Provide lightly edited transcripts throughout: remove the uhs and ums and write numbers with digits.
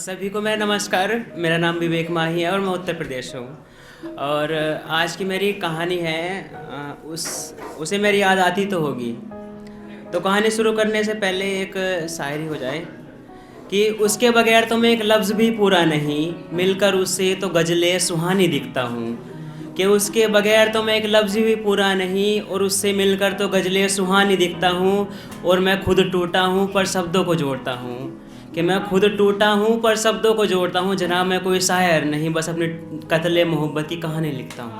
सभी को मेरा नमस्कार। मेरा नाम विवेक माही है और मैं उत्तर प्रदेश से हूँ। और आज की मेरी कहानी है उसे मेरी याद आती तो होगी। तो कहानी शुरू करने से पहले एक शायरी हो जाए कि उसके बगैर तो मैं एक लफ्ज़ भी पूरा नहीं, मिलकर उससे तो गज़लें सुहानी दिखता हूँ। कि उसके बगैर तो मैं एक लफ्ज़ भी पूरा नहीं और उससे मिलकर तो गज़लें सुहानी दिखता हूँ। और मैं खुद टूटा हूँ पर शब्दों को जोड़ता हूँ कि मैं खुद टूटा हूँ पर शब्दों को जोड़ता हूँ। जनाब मैं कोई शायर नहीं, बस अपने कत्ले मोहब्बत की कहानी लिखता हूँ।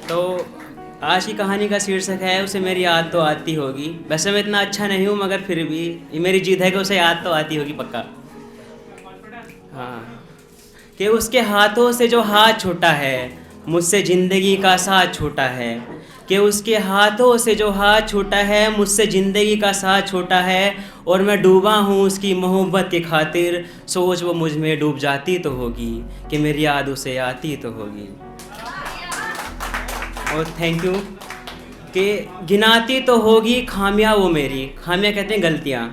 तो आज की कहानी का शीर्षक है उसे मेरी याद तो आती होगी। वैसे मैं इतना अच्छा नहीं हूँ मगर फिर भी ये मेरी जिद है कि उसे याद तो आती होगी पक्का। हाँ, कि उसके हाथों से जो हाथ छूटा है मुझसे ज़िंदगी का साथ छूटा है। कि उसके हाथों से जो हाथ छूटा है मुझसे ज़िंदगी का साथ छूटा है। और मैं डूबा हूँ उसकी मोहब्बत की खातिर, सोच वो मुझ में डूब जाती तो होगी कि मेरी याद उसे आती तो होगी। और थैंक यू। कि गिनाती तो होगी खामियां वो मेरी, खामियां कहते हैं गलतियाँ,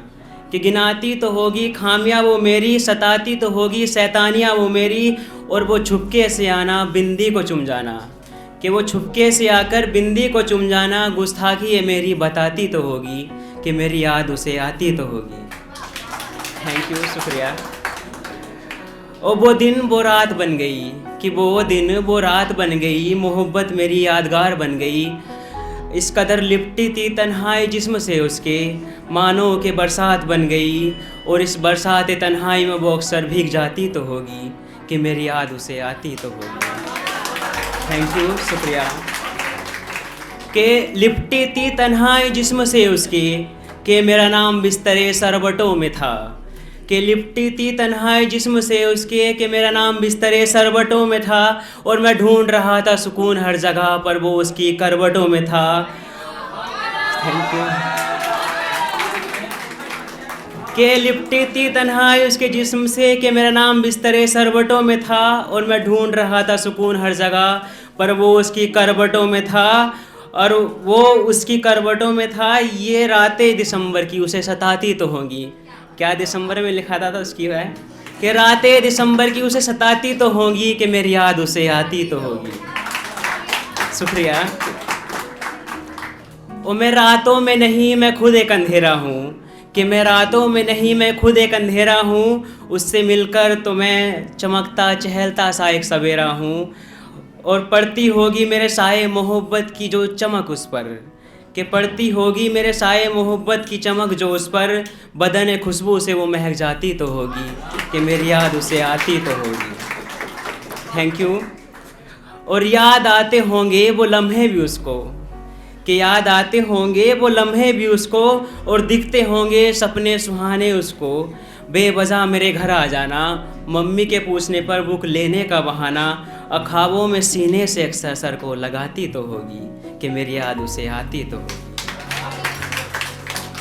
कि गिनाती तो होगी खामियां वो मेरी, सताती तो होगी शैतानियाँ वो मेरी। और वो छुपके से आना बिंदी को चुम जाना, कि वो छुपके से आकर बिंदी को चुम जाना, गुस्ताखी ये मेरी बताती तो होगी कि मेरी याद उसे आती तो होगी। थैंक यू, शुक्रिया। और वो दिन वो रात बन गई, कि वो दिन वो रात बन गई, मोहब्बत मेरी यादगार बन गई। इस कदर लिपटी थी तन्हाई जिस्म से उसके, मानो के बरसात बन गई। और इस बरसात तन्हाई में वो अक्सर भीग जाती तो होगी कि मेरी याद उसे आती तो होगी। थैंक यू, शुक्रिया। कि लिपटी थी तन्हाई जिस्म से उसके, कि मेरा नाम बिस्तरे सरबटों में था। कि लिपटी थी तन्हाई जिस्म से उसके, कि मेरा नाम बिस्तरे सरबटों में था। और मैं ढूंढ रहा था सुकून हर जगह पर वो उसकी करवटों में था। Thank you. कि लिपटी थी तन्हाई उसके जिस्म से, कि मेरा नाम बिस्तरे सरबटों में था। और मैं ढूंढ रहा था सुकून हर जगह पर वो उसकी करवटों में था। और वो उसकी करवटों में था। ये रातें दिसंबर की उसे सताती तो होंगी। क्या दिसंबर में लिखा था उसकी है कि रातें दिसंबर की उसे सताती तो होंगी कि मेरी याद उसे आती तो होगी। शुक्रिया। और मैं रातों में नहीं मैं खुद एक अंधेरा हूँ, कि मैं रातों में नहीं मैं खुद एक अंधेरा हूँ। उससे मिलकर तो मैं चमकता चहलता सा एक सवेरा हूँ। और पड़ती होगी मेरे साए मोहब्बत की जो चमक उस पर, कि पड़ती होगी मेरे साए मोहब्बत की चमक जो उस पर, बदन खुशबू से वो महक जाती तो होगी कि मेरी याद उसे आती तो होगी। Thank you. और याद आते होंगे वो लम्हे भी उसको, कि याद आते होंगे वो लम्हे भी उसको। और दिखते होंगे सपने सुहाने उसको। बेवजह मेरे घर आ जाना, मम्मी के पूछने पर बुक लेने का बहाना, ख्वाबों में सीने से अक्सर सर को लगाती तो होगी कि मेरी याद उसे आती तो होगी।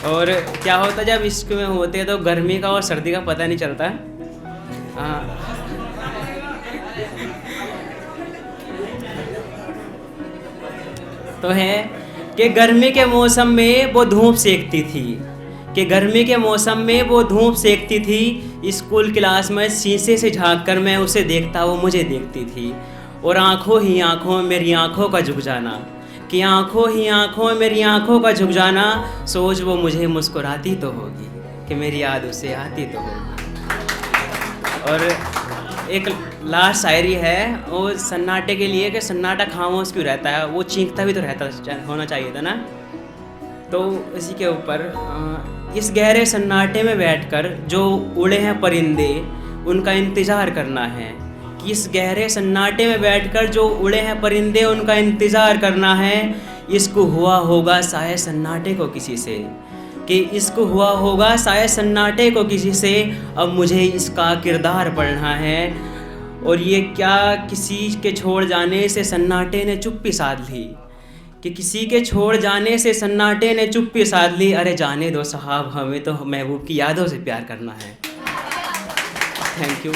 और क्या होता जब इश्क में होते तो गर्मी का और सर्दी का पता नहीं चलता। हाँ, तो है कि गर्मी के मौसम में वो धूप सेकती थी, कि गर्मी के मौसम में वो धूप सेकती थी। स्कूल क्लास में शीशे से झांक कर मैं उसे देखता, वो मुझे देखती थी। और आंखों ही आंखों में मेरी आंखों का झुक जाना, कि आंखों ही आंखों में मेरी आंखों का झुक जाना, सोच वो मुझे मुस्कुराती तो होगी कि मेरी याद उसे आती तो होगी। और एक लास्ट शायरी है वो सन्नाटे के लिए, कि सन्नाटा खामोश क्यों रहता है, वो चीखता भी तो रहता होना चाहिए था ना। तो इसी के ऊपर इस गहरे सन्नाटे में बैठकर जो उड़े हैं परिंदे उनका इंतज़ार करना है, कि इस गहरे सन्नाटे में बैठकर जो उड़े हैं परिंदे उनका इंतज़ार करना है। इसको हुआ होगा शायद सन्नाटे को किसी से, कि इसको हुआ होगा शायद सन्नाटे को किसी से, अब मुझे इसका किरदार पढ़ना है। और ये क्या किसी के छोड़ जाने से सन्नाटे ने चुप्पी साध ली, कि किसी के छोड़ जाने से सन्नाटे ने चुप्पी साध ली। अरे जाने दो साहब, हमें तो महबूब की यादों से प्यार करना है। Thank you.